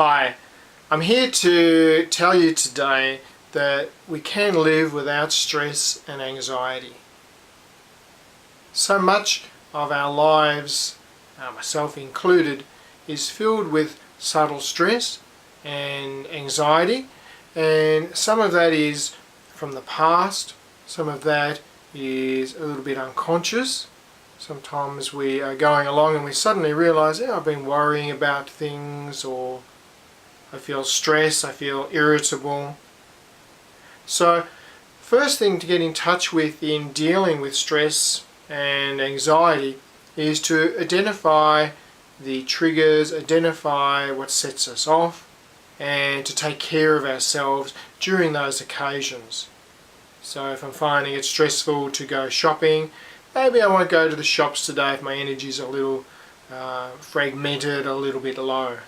Hi, I'm here to tell you today that we can live without stress and anxiety. So much of our lives, myself included, is filled with subtle stress and anxiety, and some of that is from the past, some of that is a little bit unconscious. Sometimes we are going along and we suddenly realise, I've been worrying about things, or I feel stress, I feel irritable. So first thing to get in touch with in dealing with stress and anxiety is to identify the triggers, identify what sets us off, and to take care of ourselves during those occasions. So if I'm finding it stressful to go shopping, maybe I won't go to the shops today if my energy's a little fragmented, a little bit low.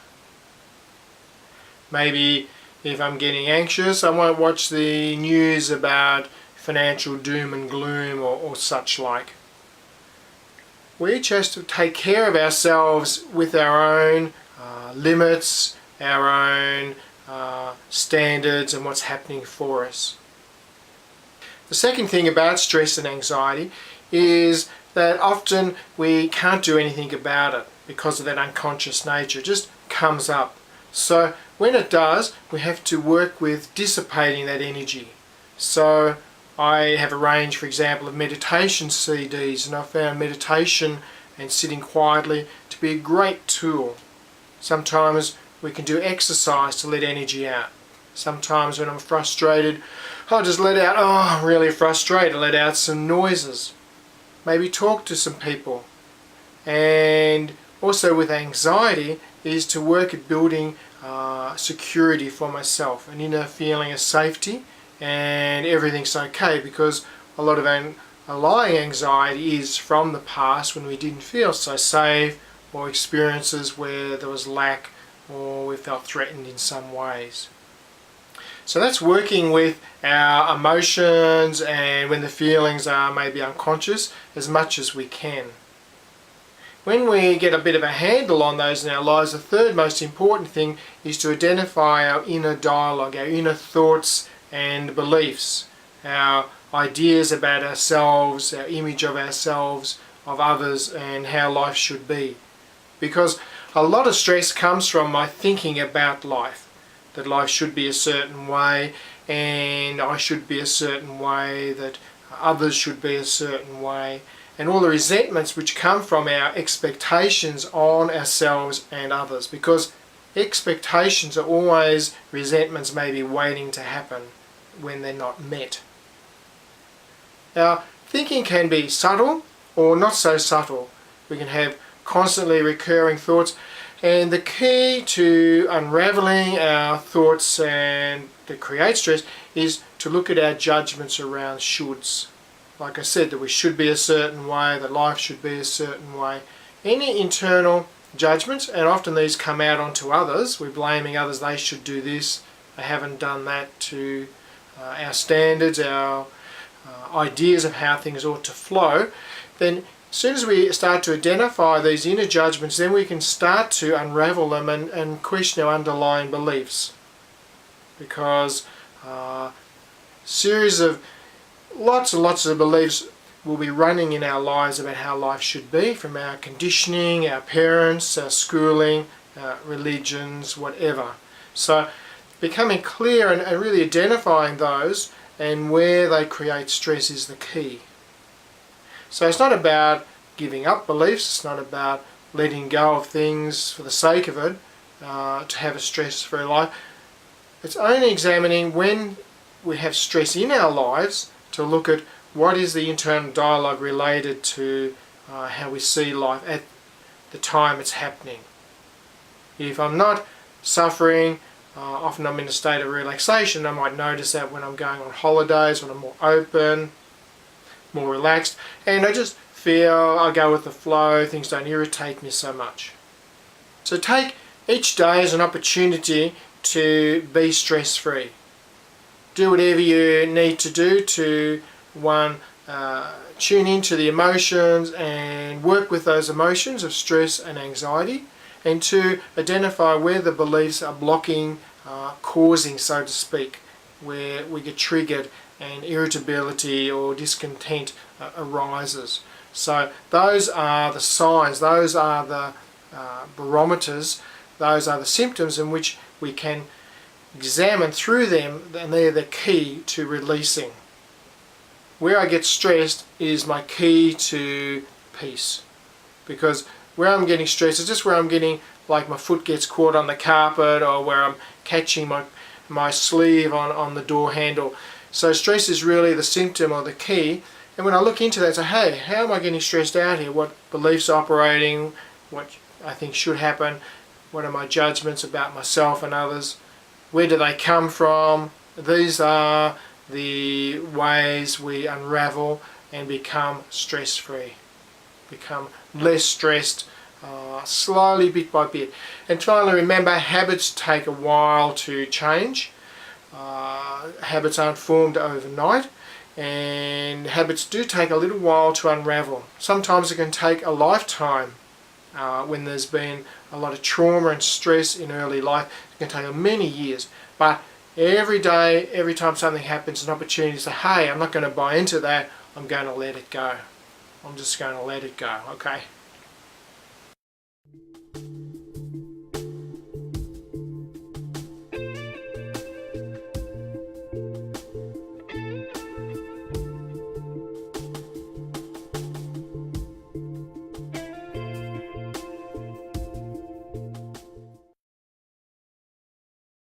Maybe if I'm getting anxious, I won't watch the news about financial doom and gloom or such like. We each have to take care of ourselves with our own limits, our own standards and what's happening for us. The second thing about stress and anxiety is that often we can't do anything about it because of that unconscious nature. It just comes up. So when it does, we have to work with dissipating that energy. So I have a range, for example, of meditation CDs, and I found meditation and sitting quietly to be a great tool. Sometimes we can do exercise to let energy out. Sometimes when I'm frustrated, I'll just let out, I'm really frustrated, let out some noises. Maybe talk to some people. And also with anxiety is to work at building security for myself, an inner feeling of safety and everything's okay, because a lot of underlying anxiety is from the past when we didn't feel so safe, or experiences where there was lack or we felt threatened in some ways. So that's working with our emotions and when the feelings are maybe unconscious as much as we can. When we get a bit of a handle on those in our lives, the third most important thing is to identify our inner dialogue, our inner thoughts and beliefs, our ideas about ourselves, our image of ourselves, of others, and how life should be. Because a lot of stress comes from my thinking about life, that life should be a certain way, and I should be a certain way, that others should be a certain way, and all the resentments which come from our expectations on ourselves and others, because expectations are always resentments maybe waiting to happen when they're not met. Now, thinking can be subtle or not so subtle. We can have constantly recurring thoughts, and the key to unraveling our thoughts and that create stress is to look at our judgments around shoulds. Like I said, that we should be a certain way, that life should be a certain way. Any internal judgments, and often these come out onto others, we're blaming others, they should do this, they haven't done that, to our standards, our ideas of how things ought to flow. Then as soon as we start to identify these inner judgments, then we can start to unravel them and question our underlying beliefs. Because a series of lots and lots of beliefs will be running in our lives about how life should be, from our conditioning, our parents, our schooling, religions, whatever. So becoming clear and really identifying those and where they create stress is the key. So it's not about giving up beliefs, it's not about letting go of things for the sake of it, to have a stress-free life. It's only examining when we have stress in our lives to look at what is the internal dialogue related to how we see life at the time it's happening. If I'm not suffering, often I'm in a state of relaxation. I might notice that when I'm going on holidays, when I'm more open, more relaxed, and I just feel I go with the flow, things don't irritate me so much. So take each day as an opportunity to be stress-free. Do whatever you need to do to, one, tune into the emotions and work with those emotions of stress and anxiety, and to identify where the beliefs are blocking, causing, so to speak, where we get triggered and irritability or discontent arises. So those are the signs, those are the barometers, those are the symptoms in which we can examine through them, and they're the key to releasing. Where I get stressed is my key to peace, because where I'm getting stressed is just where I'm getting, like my foot gets caught on the carpet, or where I'm catching my sleeve on the door handle. So stress is really the symptom or the key. And when I look into that, I say, hey, how am I getting stressed out here? What beliefs are operating? What I think should happen? What are my judgments about myself and others? Where do they come from? These are the ways we unravel and become stress-free, become less stressed, slowly, bit by bit. And finally, remember, habits take a while to change. Habits aren't formed overnight, and habits do take a little while to unravel. Sometimes it can take a lifetime. When there's been a lot of trauma and stress in early life, it can take many years. But every day, every time something happens, an opportunity to say, hey, I'm not going to buy into that, I'm going to let it go. I'm just going to let it go, okay?